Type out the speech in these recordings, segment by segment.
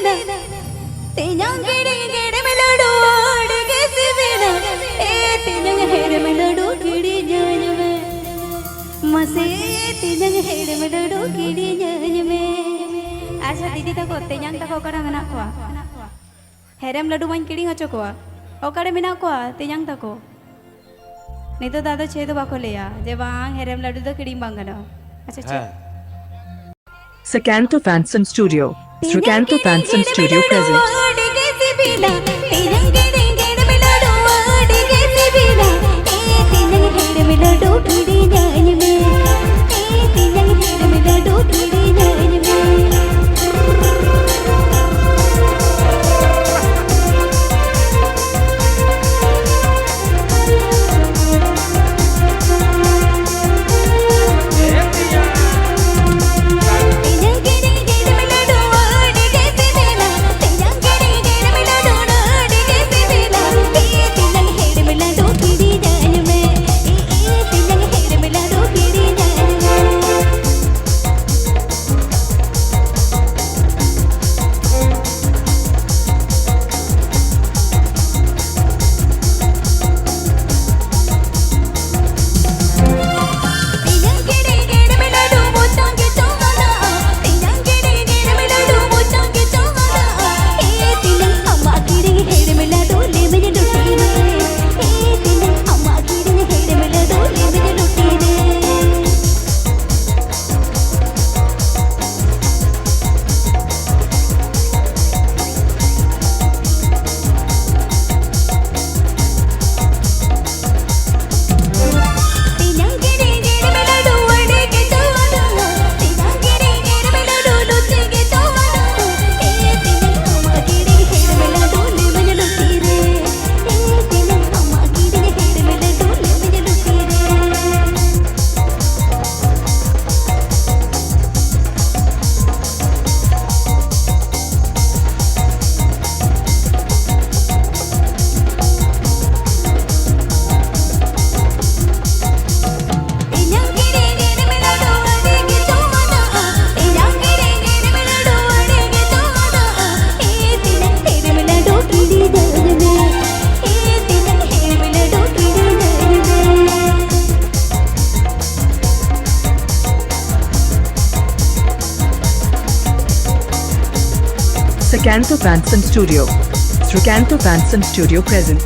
Tinyang giri giri meladu adi kesi bina. Tinyang here meladu giri janyame. Mase tinyang here meladu giri janyame. Asa didi tako tinyang tako kadang anak ko. Herem ladu main kiri ngaco ko. Okare mina ko tinyang tako. Nito dada chedu bako leya. Je bang herem ladu da kiri bangana. Acha che. Sakanto Phantom Studio. Sakanto Phantom Studio present. Sakanto Phantom Studio. Sakanto Phantom Studio present.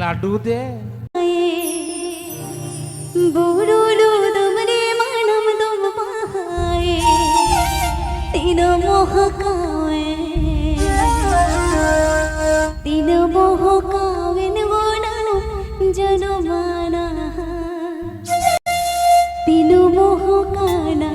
लाडू दे बोरुलु तुमरे मनम तुम पाए तीन मोहकावे नवना जनमाना तीन मोहकाना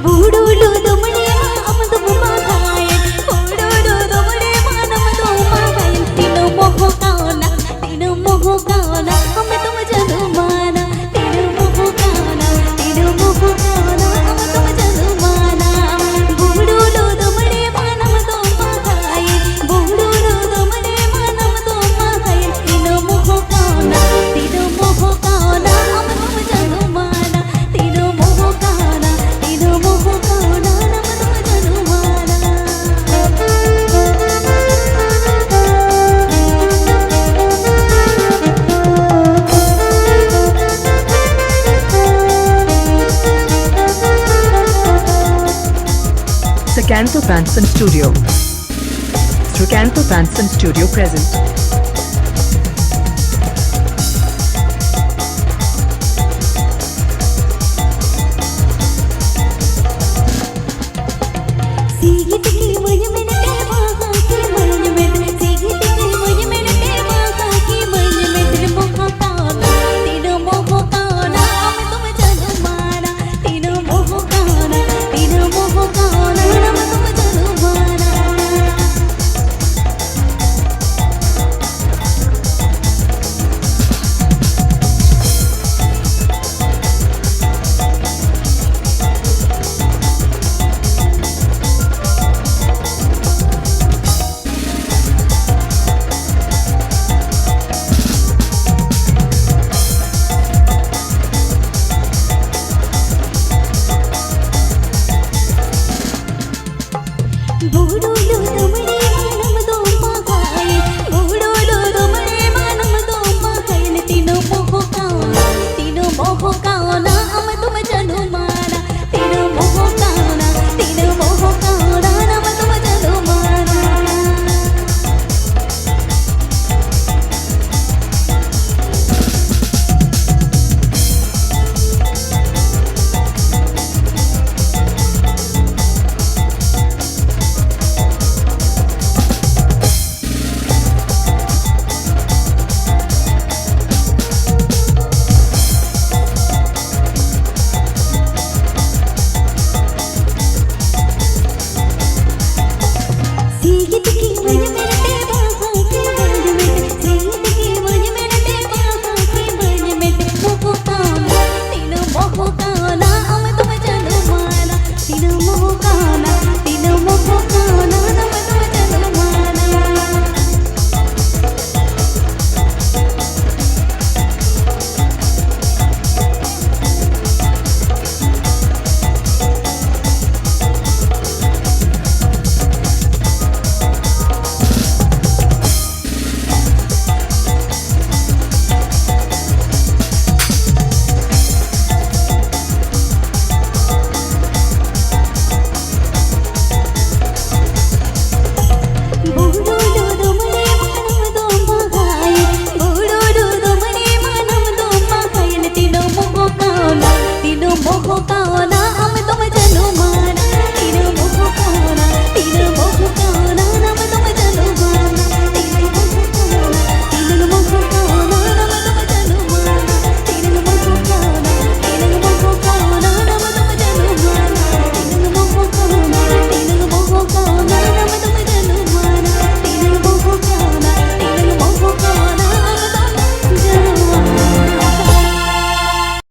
బూడులు దుమడే అమదు మాగాయ బూడులు దుమడే మనమదు మాగాయ తిను మొహో కానా हम तुम जनुमाना तिनु मोह काना हम तुम जनुमाना बूडूलू दुमड़े मानम तो मागाय बूडूलू दुमड़े मानम तो मागाय तिनु मोह काना हम तुम जनुमाना तिनु मोह काना हम तुम जनुमाना Sukanto Fanson Studio. Sukanto Fanson Studio present. See